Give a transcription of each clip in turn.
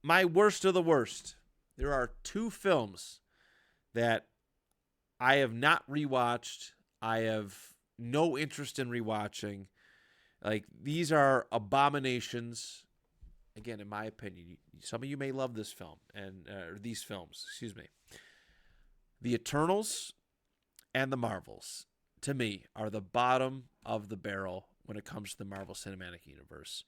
my worst of the worst. There are two films that I have not rewatched. I have no interest in rewatching. Like, these are abominations. Again, in my opinion, some of you may love this film and these films. Excuse me. The Eternals and the Marvels, to me, are the bottom of the barrel when it comes to the Marvel Cinematic Universe.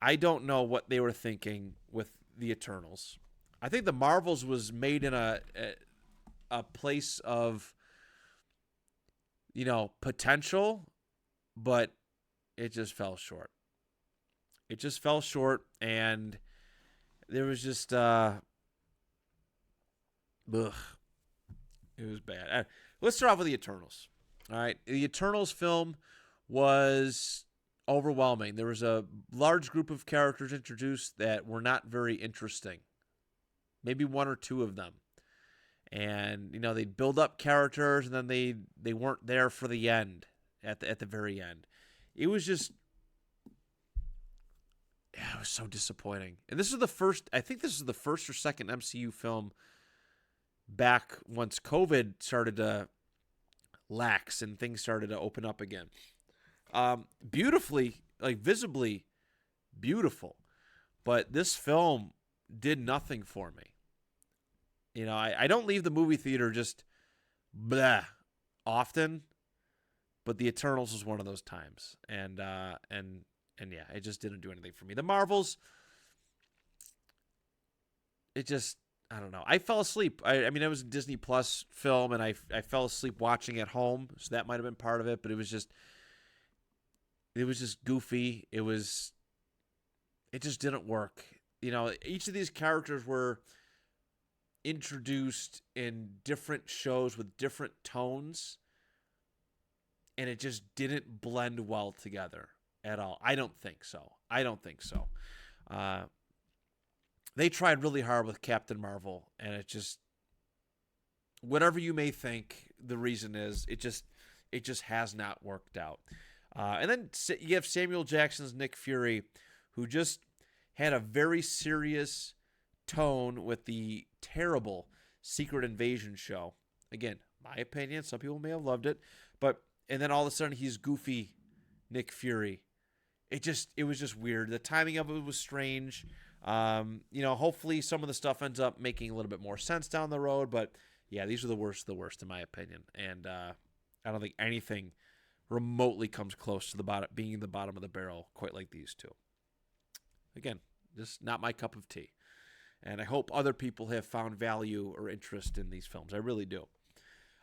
I don't know what they were thinking with the Eternals. I think the Marvels was made in a place of, potential, but it just fell short. It just fell short, and there was just, ugh, it was bad. Let's start off with the Eternals. All right, the Eternals film was overwhelming. There was a large group of characters introduced that were not very interesting. Maybe one or two of them. And they'd build up characters, and then they weren't there for the end, at the very end. It was just, yeah, it was so disappointing. And this is the first, I think this is the first or second MCU film back once COVID started to lax and things started to open up again. Beautifully, like visibly beautiful, but this film did nothing for me. I don't leave the movie theater just blah often, but the Eternals was one of those times, and yeah, it just didn't do anything for me. The Marvels, it just, I don't know. I fell asleep. I mean, it was a Disney Plus film, and I fell asleep watching at home, so that might have been part of it. But it was just goofy. It just didn't work. Each of these characters were introduced in different shows with different tones, and it just didn't blend well together at all. I don't think so. They tried really hard with Captain Marvel, and it just, whatever you may think the reason is, it just has not worked out. And then you have Samuel Jackson's Nick Fury, who just had a very serious tone with the terrible Secret Invasion show. Again, my opinion, some people may have loved it, and then all of a sudden he's goofy Nick Fury. It was just weird. The timing of it was strange. Hopefully some of the stuff ends up making a little bit more sense down the road, but yeah, these are the worst of the worst in my opinion. And I don't think anything remotely comes close to being the bottom of the barrel quite like these two. Again, just not my cup of tea. And I hope other people have found value or interest in these films. I really do.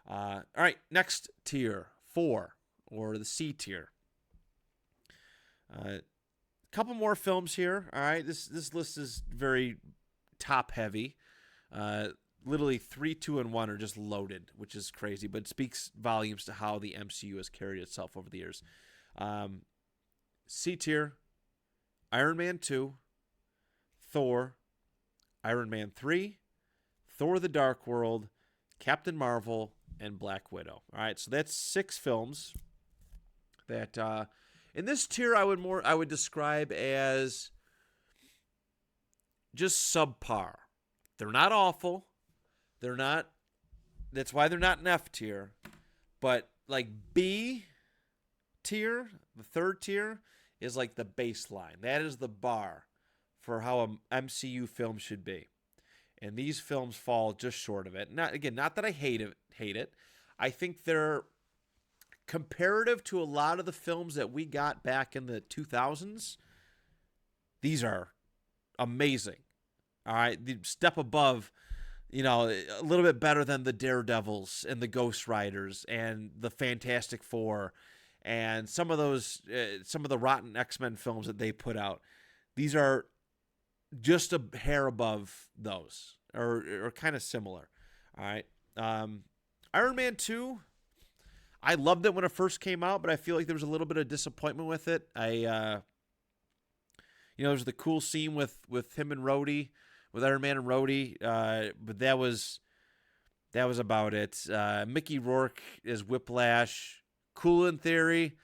All right, next tier, 4, or the C tier. Couple more films here. All right, this list is very top heavy. Literally 3, 2, and 1 are just loaded, which is crazy, but it speaks volumes to how the MCU has carried itself over the years. C tier: Iron Man 2, Thor, Iron Man 3, Thor: The Dark World, Captain Marvel, and Black Widow. All right, so that's 6 films that in this tier I would describe as just subpar. They're not awful. They're not. That's why they're not an F tier. But like B tier, the third tier, is like the baseline. That is the bar for how an MCU film should be. And these films fall just short of it. Not that I hate it. I think they're comparative to a lot of the films that we got back in the 2000s. These are amazing. All right, the step above, a little bit better than the Daredevils and the Ghost Riders and the Fantastic Four and some of the rotten X-Men films that they put out. These are just a hair above those, or kind of similar. All right, Iron Man 2. I loved it when it first came out, but I feel like there was a little bit of disappointment with it. There's the cool scene with him and Rhodey, with Iron Man and Rhodey, but that was about it. Mickey Rourke is Whiplash, cool in theory.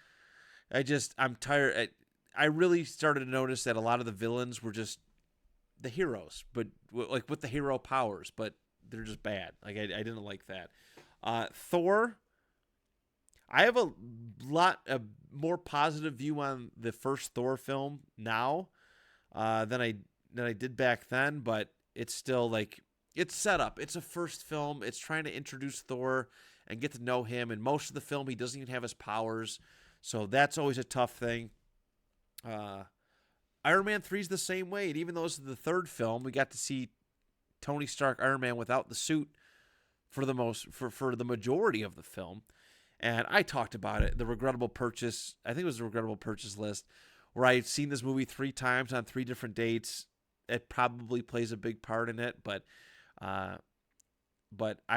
I'm tired. I really started to notice that a lot of the villains were just the heroes, but like with the hero powers, but they're just bad. Like I didn't like that. Thor. I have a more positive view on the first Thor film now than I did back then, but it's still like it's set up. It's a first film. It's trying to introduce Thor and get to know him. And most of the film, he doesn't even have his powers, so that's always a tough thing. Iron Man 3 is the same way. And even though this is the third film, we got to see Tony Stark Iron Man without the suit for the majority of the film. And I talked about it, the regrettable purchase. I think it was the regrettable purchase list, where I had seen this movie 3 times on 3 different dates. It probably plays a big part in it, but I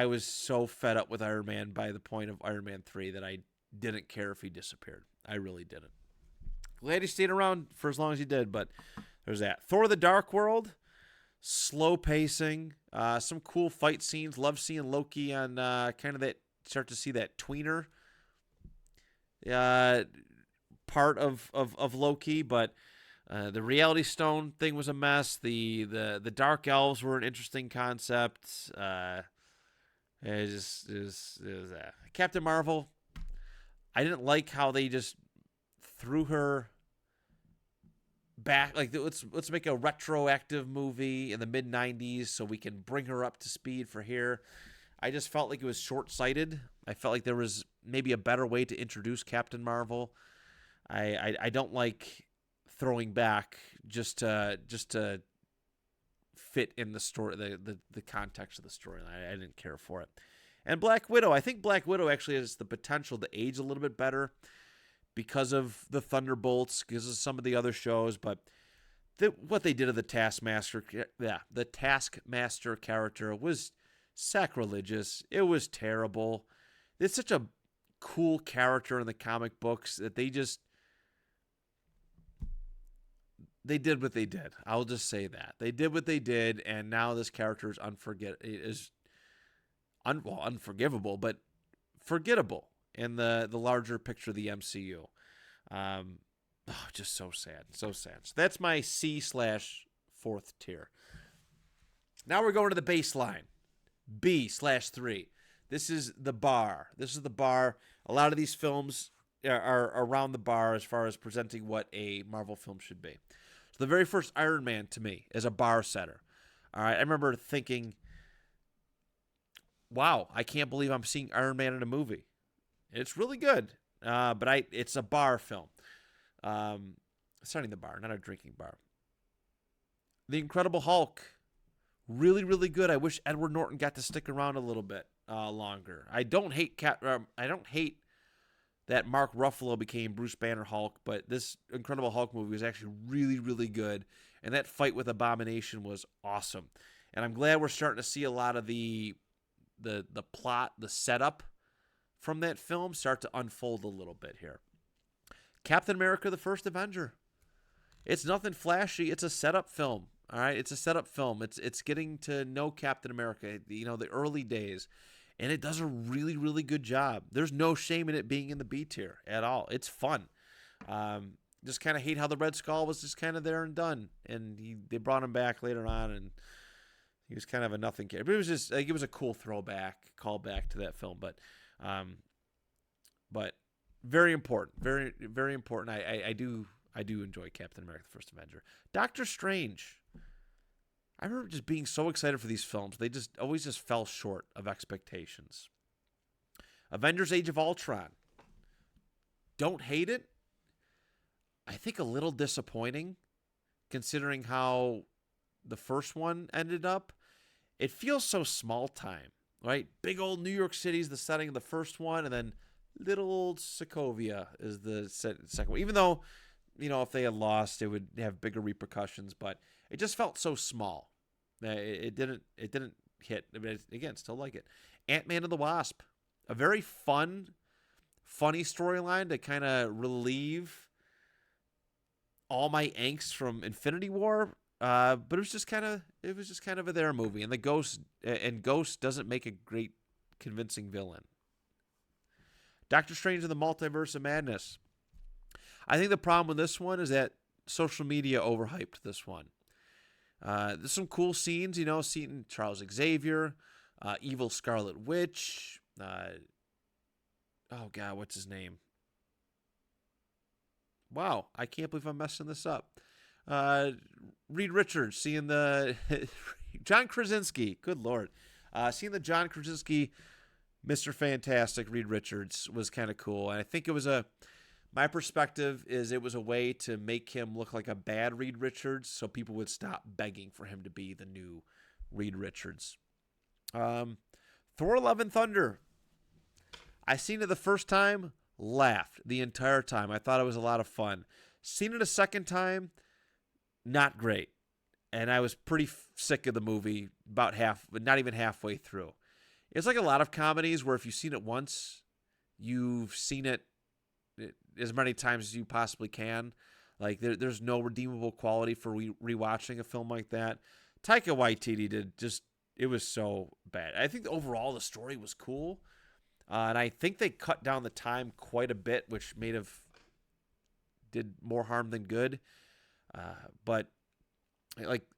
was so fed up with Iron Man by the point of Iron Man 3 that I didn't care if he disappeared. I really didn't. Glad he stayed around for as long as he did, but there's that. Thor: The Dark World, slow pacing, some cool fight scenes. Love seeing Loki on kind of that, start to see that tweener part of Loki, but the Reality Stone thing was a mess. The Dark Elves were an interesting concept. It was Captain Marvel. I didn't like how they just threw her back. Like, let's make a retroactive movie in the mid '90s so we can bring her up to speed for here. I just felt like it was short-sighted. I felt like there was maybe a better way to introduce Captain Marvel. I don't like throwing back just to fit in the story, the context of the storyline. I didn't care for it. And Black Widow, I think Black Widow actually has the potential to age a little bit better because of the Thunderbolts, because of some of the other shows. But what they did of the Taskmaster character was sacrilegious. It was terrible. It's such a cool character in the comic books that they did what they did. I'll just say that. They did what they did, and now this character is unforgivable, but forgettable in the larger picture of the MCU. Just so sad. So sad. So that's my C/4th tier. Now we're going to the baseline. B/3. This is the bar. A lot of these films are around the bar as far as presenting what a Marvel film should be. So the very first Iron Man to me is a bar setter. All right, I remember thinking, wow, I can't believe I'm seeing Iron Man in a movie. It's really good, but it's a bar film. Starting the bar, not a drinking bar. The Incredible Hulk, really, really good. I wish Edward Norton got to stick around a little bit longer. I don't hate that Mark Ruffalo became Bruce Banner Hulk, but this Incredible Hulk movie was actually really, really good, and that fight with Abomination was awesome. And I'm glad we're starting to see a lot of the plot, the setup from that film start to unfold a little bit here. Captain America: The First Avenger. It's nothing flashy. It's a setup film. All right, it's a setup film. It's getting to know Captain America, the early days, and it does a really, really good job. There's no shame in it being in the B tier at all. It's fun. Just kind of hate how the Red Skull was just kind of there and done, and they brought him back later on, and he was kind of a nothing character. But it was just it was a cool callback to that film, but very important, very, very important. I do enjoy Captain America: The First Avenger. Doctor Strange. I remember just being so excited for these films. They just always fell short of expectations. Avengers: Age of Ultron. Don't hate it. I think a little disappointing, considering how the first one ended up. It feels so small time, right? Big old New York City is the setting of the first one, and then little old Sokovia is the second one. Even though, if they had lost, it would have bigger repercussions, but it just felt so small. It didn't hit. Again, still like it. Ant-Man and the Wasp, a very funny storyline to kind of relieve all my angst from Infinity War. But it was just kind of a there movie, and Ghost doesn't make a great convincing villain. Doctor Strange and the Multiverse of Madness. I think the problem with this one is that social media overhyped this one. There's some cool scenes, seeing Charles Xavier, evil Scarlet Witch. Oh God, what's his name? Wow, I can't believe I'm messing this up. Reed Richards, seeing the John Krasinski. Good Lord, seeing the John Krasinski, Mr. Fantastic, Reed Richards was kind of cool, and I think it was my perspective is it was a way to make him look like a bad Reed Richards, so people would stop begging for him to be the new Reed Richards. Thor: Love and Thunder. I seen it the first time, laughed the entire time. I thought it was a lot of fun. Seen it a second time, not great. And I was pretty sick of the movie about not even halfway through. It's like a lot of comedies where if you've seen it once, you've seen it as many times as you possibly can. Like there's no redeemable quality for rewatching a film like that. Taika Waititi it was so bad. I think overall the story was cool. And I think they cut down the time quite a bit, which did more harm than good. But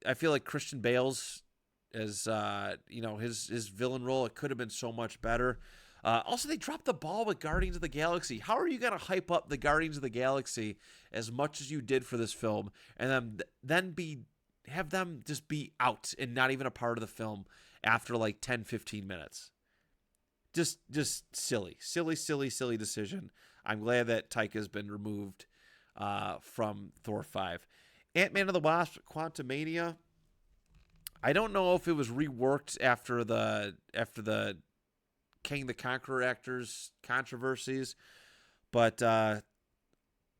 I feel like Christian Bale's as his villain role, it could have been so much better. Also, they dropped the ball with Guardians of the Galaxy. How are you going to hype up the Guardians of the Galaxy as much as you did for this film, and then have them just be out and not even a part of the film after like 10, 15 minutes? Just silly decision. I'm glad that Taika's been removed from Thor 5. Ant-Man and the Wasp: Quantumania. I don't know if it was reworked after the Kang the Conqueror actors controversies, but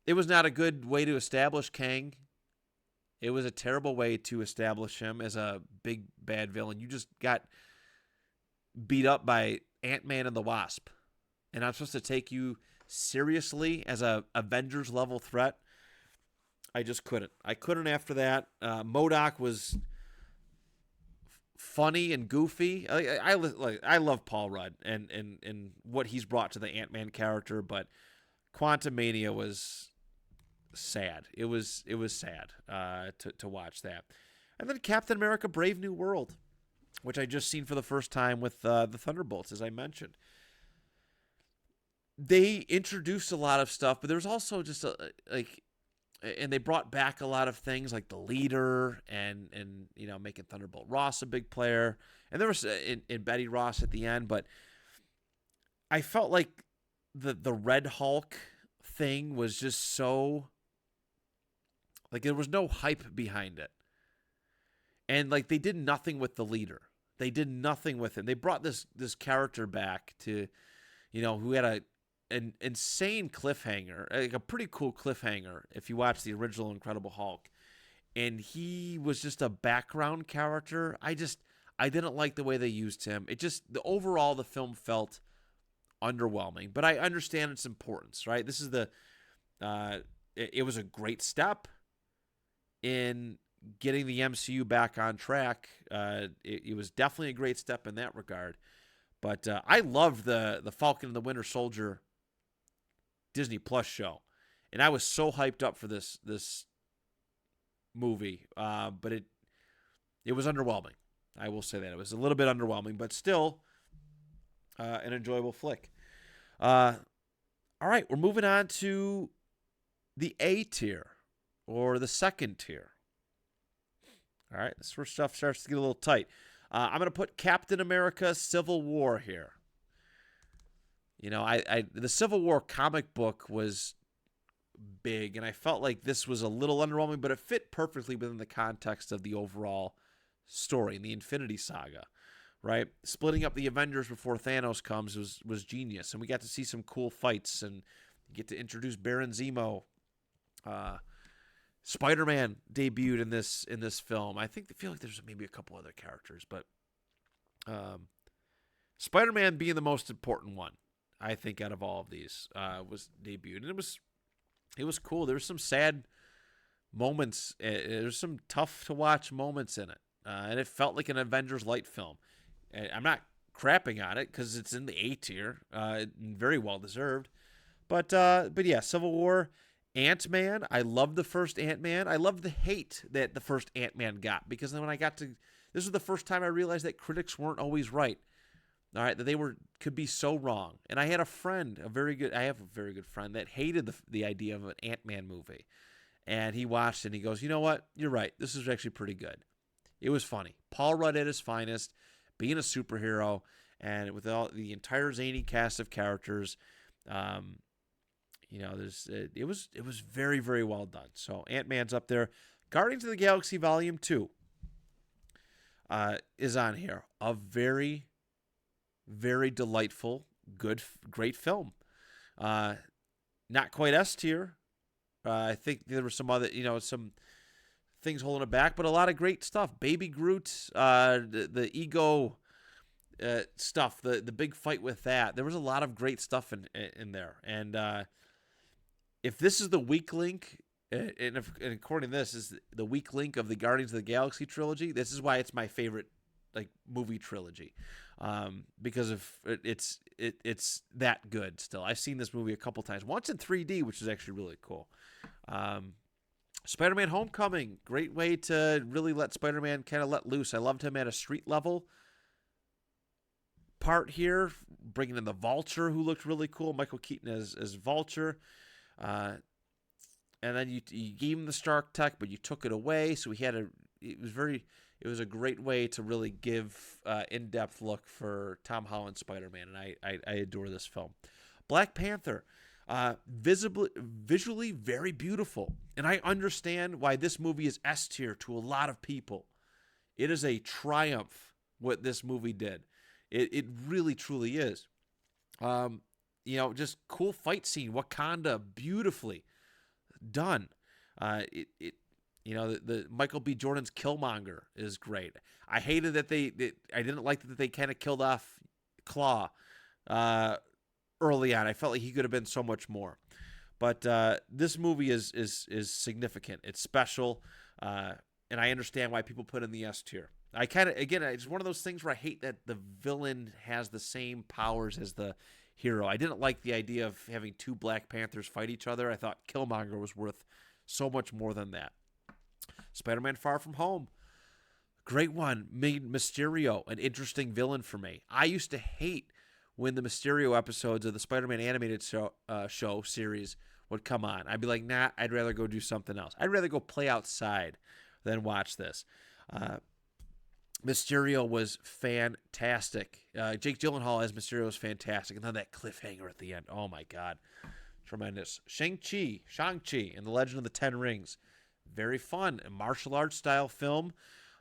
it was not a good way to establish Kang. It was a terrible way to establish him as a big bad villain. You just got beat up by Ant-Man and the Wasp, and I'm supposed to take you seriously as a Avengers level threat. I just couldn't. I couldn't after that. MODOK was funny and goofy. I love Paul Rudd and what he's brought to the Ant-Man character, but Quantumania was sad. It was sad to watch that. And then Captain America: Brave New World, which I just seen for the first time with the Thunderbolts, as I mentioned. They introduced a lot of stuff, but there's also just and they brought back a lot of things like the leader and making Thunderbolt Ross a big player, and there was in Betty Ross at the end. But I felt like the Red Hulk thing was just so like there was no hype behind it, and like they did nothing with the leader. They did nothing with him. They brought this character back to, who had an insane cliffhanger, like a pretty cool cliffhanger if you watch the original Incredible Hulk. And he was just a background character. I didn't like the way they used him. Overall the film felt underwhelming, but I understand its importance, right? This is it was a great step in getting the MCU back on track. It was definitely a great step in that regard. But I loved the Falcon and the Winter Soldier Disney Plus show, and I was so hyped up for this movie. But it was underwhelming. I will say that it was a little bit underwhelming, but still an enjoyable flick. All right, we're moving on to the A tier or the second tier. All right, this first stuff starts to get a little tight. I'm going to put Captain America: Civil War here. The Civil War comic book was big, and I felt like this was a little underwhelming, but it fit perfectly within the context of the overall story in the Infinity Saga, right? Splitting up the Avengers before Thanos comes was genius, and we got to see some cool fights, and get to introduce Baron Zemo. Spider-Man debuted in this film. I feel like there's maybe a couple other characters, but Spider-Man being the most important one, I think, out of all of these, was debuted, and it was cool. There were some sad moments. There's some tough to watch moments in it, and it felt like an Avengers light film. I'm not crapping on it because it's in the A tier, very well deserved. But yeah, Civil War. Ant-Man, I loved the first Ant-Man. I loved the hate that the first Ant-Man got, because then when I got to, this was the first time I realized that critics weren't always right. All right, that they could be so wrong. And I had a friend, I have a very good friend that hated the idea of an Ant-Man movie. And he watched it and he goes, you know what? You're right. This is actually pretty good. It was funny. Paul Rudd at his finest, being a superhero, and with all the entire zany cast of characters. It was very, very well done. So Ant-Man's up there. Guardians of the Galaxy Volume 2 is on here. A very, very delightful, great film. Not quite S tier. I think there were some other, some things holding it back, but a lot of great stuff. Baby Groot, the ego stuff, the big fight with that. There was a lot of great stuff in there. And if this is the weak link, and according to this, is the weak link of the Guardians of the Galaxy trilogy, this is why it's my favorite movie trilogy, because of it's that good. Still, I've seen this movie a couple times, once in 3D, which is actually really cool. Spider-Man: Homecoming, great way to really let Spider-Man kind of let loose. I loved him at a street level part here, bringing in the Vulture, who looked really cool. Michael Keaton as Vulture. And then you gave him the Stark tech, but you took it away. So it was a great way to really give in-depth look for Tom Holland's Spider-Man, and I adore this film. Black Panther, visually very beautiful, and I understand why this movie is S tier to a lot of people. It is a triumph what this movie did. It really truly is. Just cool fight scene, Wakanda, beautifully done. The Michael B. Jordan's Killmonger is great. I hated that I didn't like that they kind of killed off Claw early on. I felt like he could have been so much more. But this movie is significant. It's special, and I understand why people put it in the S tier. It's one of those things where I hate that the villain has the same powers as the hero. I didn't like the idea of having two Black Panthers fight each other. I thought Killmonger was worth so much more than that. Spider-Man: Far From Home, great one. Made Mysterio an interesting villain for me. I used to hate when the Mysterio episodes of the Spider-Man animated show series would come on. I'd be like, nah, I'd rather go do something else. I'd rather go play outside than watch this. Mysterio was fantastic. Jake Gyllenhaal as Mysterio was fantastic. And then that cliffhanger at the end. Oh, my God. Tremendous. Shang-Chi, and the Legend of the Ten Rings. Very fun. A martial arts style film.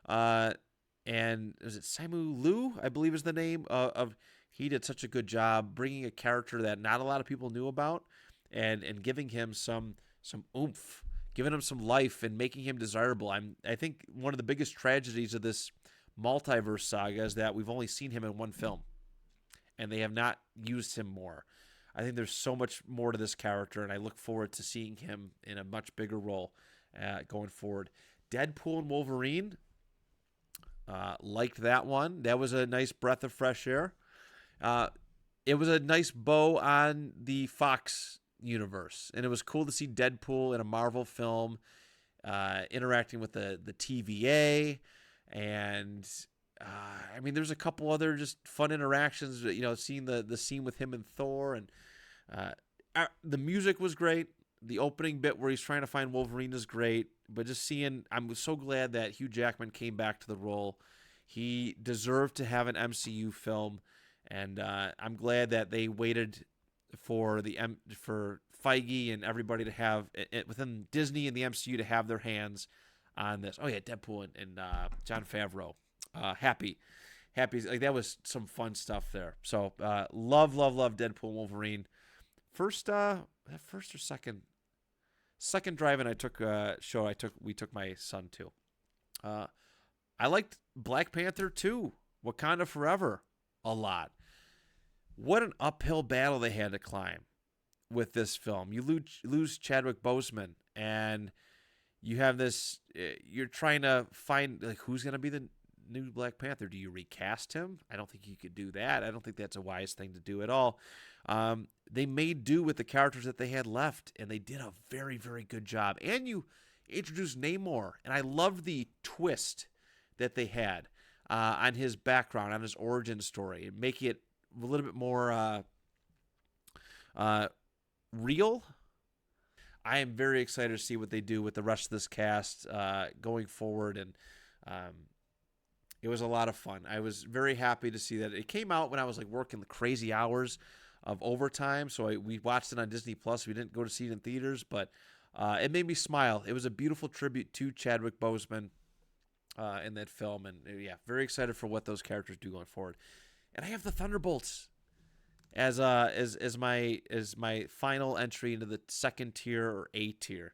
And is it Simu Liu, I believe is the name of he did such a good job bringing a character that not a lot of people knew about and giving him some oomph, giving him some life and making him desirable. I think one of the biggest tragedies of this multiverse saga is that we've only seen him in one film and they have not used him more. I think there's so much more to this character, and I look forward to seeing him in a much bigger role going forward. Deadpool and Wolverine, liked that one. That was a nice breath of fresh air. It was a nice bow on the Fox universe, and it was cool to see Deadpool in a Marvel film interacting with the TVA. And there's a couple other just fun interactions, seeing the scene with him and Thor, and the music was great. The opening bit where he's trying to find Wolverine is great, but I'm so glad that Hugh Jackman came back to the role. He deserved to have an MCU film, and I'm glad that they waited for Feige and everybody to have within Disney and the MCU to have their hands on this. Oh yeah, Deadpool and Jon Favreau. Happy. That was some fun stuff there. So love Deadpool and Wolverine. First or second drive-in we took my son to. I liked Black Panther 2, Wakanda Forever, a lot. What an uphill battle they had to climb with this film. You lose Chadwick Boseman, and you have this. You're trying to find who's going to be the new Black Panther? Do you recast him? I don't think you could do that. I don't think that's a wise thing to do at all. They made do with the characters that they had left, and they did a very, very good job. And you introduced Namor, and I loved the twist that they had on his background, on his origin story, and make it a little bit more real. I am very excited to see what they do with the rest of this cast going forward, and it was a lot of fun. I was very happy to see that it came out when I was like working the crazy hours of overtime, so we watched it on Disney Plus. We didn't go to see it in theaters, but it made me smile. It was a beautiful tribute to Chadwick Boseman in that film, and yeah, very excited for what those characters do going forward. And I have the Thunderbolts as my final entry into the second tier or A tier.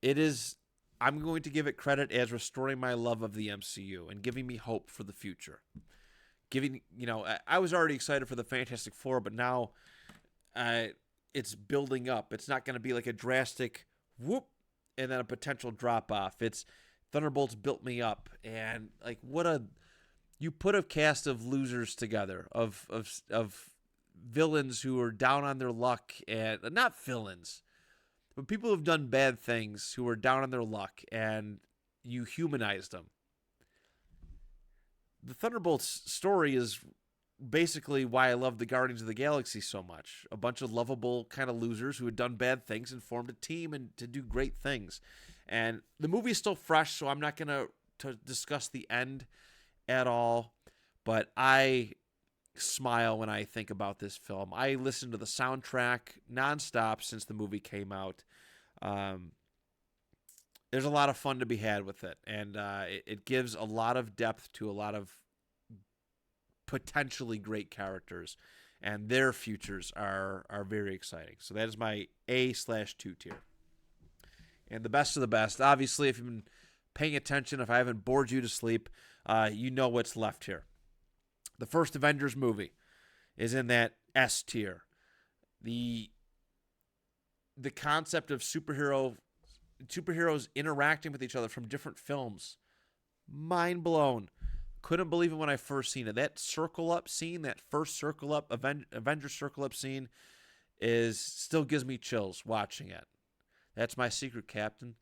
It is. I'm going to give it credit as restoring my love of the MCU and giving me hope for the future. I was already excited for the Fantastic Four, but now it's building up. It's not going to be like a drastic whoop and then a potential drop off. It's Thunderbolts built me up, and like you put a cast of losers together, of villains who are down on their luck, and not villains, but people who've done bad things who are down on their luck, and you humanized them. The Thunderbolts story is basically why I love the Guardians of the Galaxy so much. A bunch of lovable kind of losers who had done bad things and formed a team and to do great things. And the movie is still fresh, so I'm not going to discuss the end at all, but I smile when I think about this film. I listened to the soundtrack nonstop since the movie came out. There's a lot of fun to be had with it, and it gives a lot of depth to a lot of potentially great characters, and their futures are very exciting. So that is my A/2 tier. And the best of the best, obviously, if you've been paying attention, if I haven't bored you to sleep, you know what's left here. The first Avengers movie is in that S tier. The concept of superheroes interacting with each other from different films, mind blown. Couldn't believe it when I first seen it. That circle up scene, that first circle up Avengers circle up scene, still gives me chills watching it. That's my secret, Captain.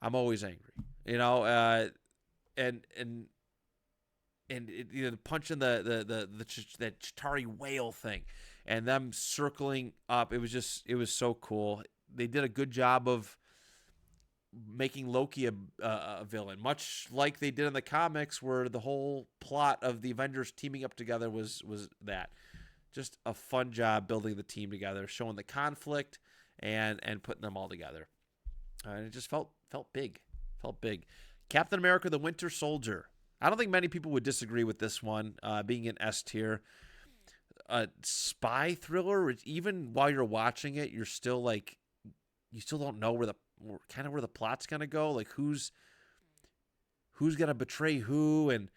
I'm always angry, and punching that Chitauri whale thing, and them circling up. It was so cool. They did a good job of making Loki a villain, much like they did in the comics, where the whole plot of the Avengers teaming up together was that. Just a fun job building the team together, showing the conflict and putting them all together. And it just felt big. Captain America: The Winter Soldier. I don't think many people would disagree with this one being an S tier. A spy thriller, even while you're watching it, you're still like, you still don't know where the plot's gonna go. Like who's gonna betray who and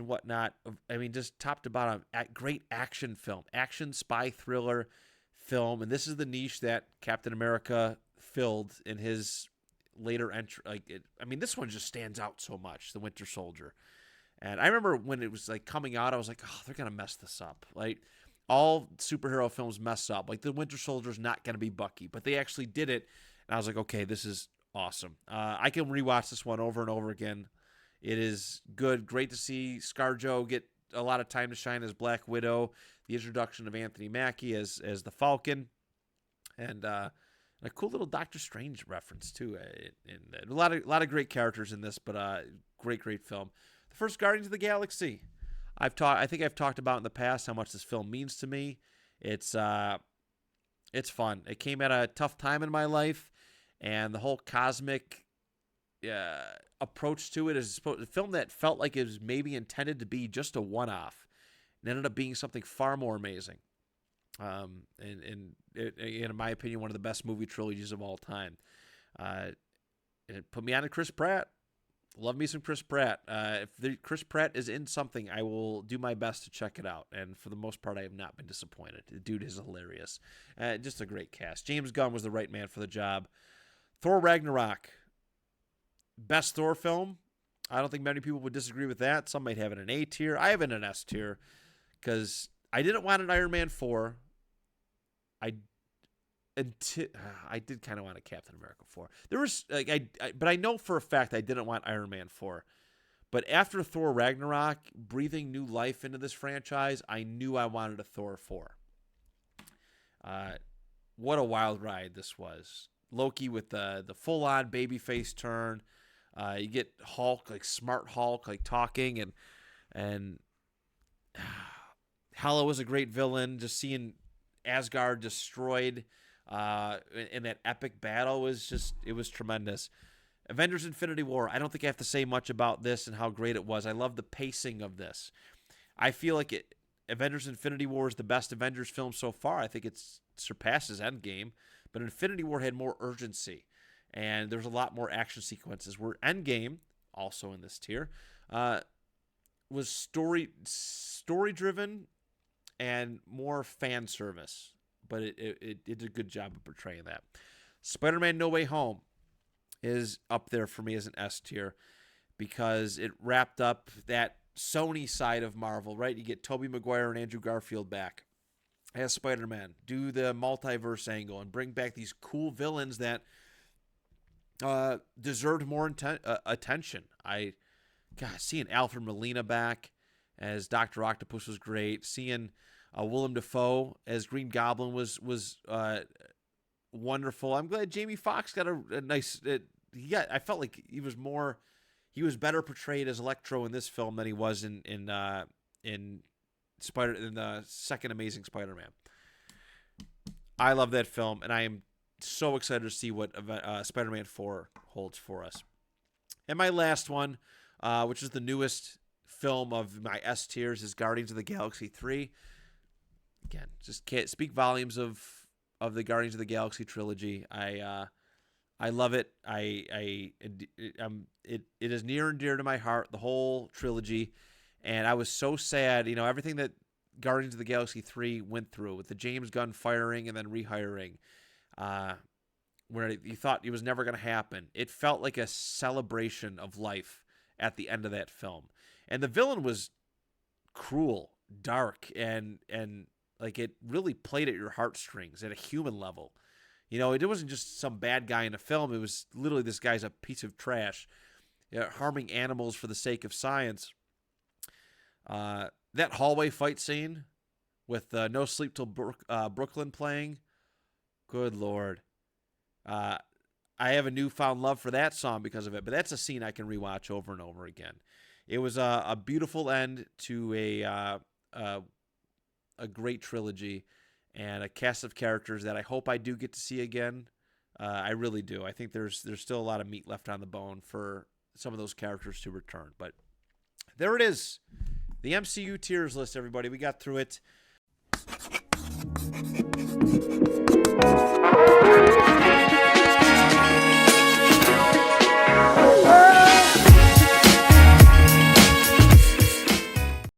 whatnot. I mean, just top to bottom, great action spy thriller film, and this is the niche that Captain America filled in his later entry. This one just stands out so much, The Winter Soldier. And I remember when it was like coming out, I was like, oh, they're gonna mess this up. Like all superhero films mess up. Like The Winter Soldier's not gonna be Bucky, but they actually did it, and I was like, okay, this is awesome. I can rewatch this one over and over again. It is good. Great to see ScarJo get a lot of time to shine as Black Widow. The introduction of Anthony Mackie as the Falcon, and a cool little Doctor Strange reference too. A lot of great characters in this, but great film. The first Guardians of the Galaxy. I think I've talked about in the past how much this film means to me. It's fun. It came at a tough time in my life, and the whole cosmic approach to it is a film that felt like it was maybe intended to be just a one-off, and ended up being something far more amazing. And in my opinion, one of the best movie trilogies of all time. It put me on to Chris Pratt. Love me some Chris Pratt. If Chris Pratt is in something, I will do my best to check it out. And for the most part, I have not been disappointed. The dude is hilarious. Just a great cast. James Gunn was the right man for the job. Thor Ragnarok. Best Thor film. I don't think many people would disagree with that. Some might have it in A tier. I have it in S tier because I didn't want an Iron Man 4. I did kind of want a Captain America 4. There was but I know for a fact I didn't want Iron Man 4. But after Thor Ragnarok, breathing new life into this franchise, I knew I wanted a Thor 4. What a wild ride this was. Loki with the full-on babyface turn. You get Hulk, like smart Hulk, like talking, and Hela was a great villain. Just seeing Asgard destroyed in that epic battle was tremendous. Avengers Infinity War, I don't think I have to say much about this and how great it was. I love the pacing of this. I feel like Avengers Infinity War is the best Avengers film so far. I think it surpasses Endgame, but Infinity War had more urgency, and there's a lot more action sequences, where Endgame, also in this tier, was story-driven and more fan service, but it did a good job of portraying that. Spider-Man No Way Home is up there for me as an S tier because it wrapped up that Sony side of Marvel, right? You get Tobey Maguire and Andrew Garfield back as Spider-Man, do the multiverse angle, and bring back these cool villains that deserved more attention. Seeing Alfred Molina back as Dr. Octopus was great. Seeing Willem Dafoe as Green Goblin was wonderful. I'm glad Jamie Foxx got a nice. I felt like he was better portrayed as Electro in this film than he was in the second Amazing Spider-Man. I love that film, and I am so excited to see what Spider-Man 4 holds for us. And my last one, which is the newest film of my S tiers, is Guardians of the Galaxy 3. Again, just can't speak volumes of the Guardians of the Galaxy trilogy. I love it. It is near and dear to my heart, the whole trilogy. And I was so sad, everything that Guardians of the Galaxy 3 went through with the James Gunn firing and then rehiring, where you thought it was never going to happen. It felt like a celebration of life at the end of that film. And the villain was cruel, dark, and like it really played at your heartstrings at a human level. It wasn't just some bad guy in a film. It was literally, this guy's a piece of trash, harming animals for the sake of science. That hallway fight scene with No Sleep Till Brooklyn playing, good Lord. I have a newfound love for that song because of it, but that's a scene I can rewatch over and over again. It was a beautiful end to a great trilogy and a cast of characters that I hope I do get to see again. I really do. I think there's still a lot of meat left on the bone for some of those characters to return. But there it is. The MCU Tiers List, everybody. We got through it.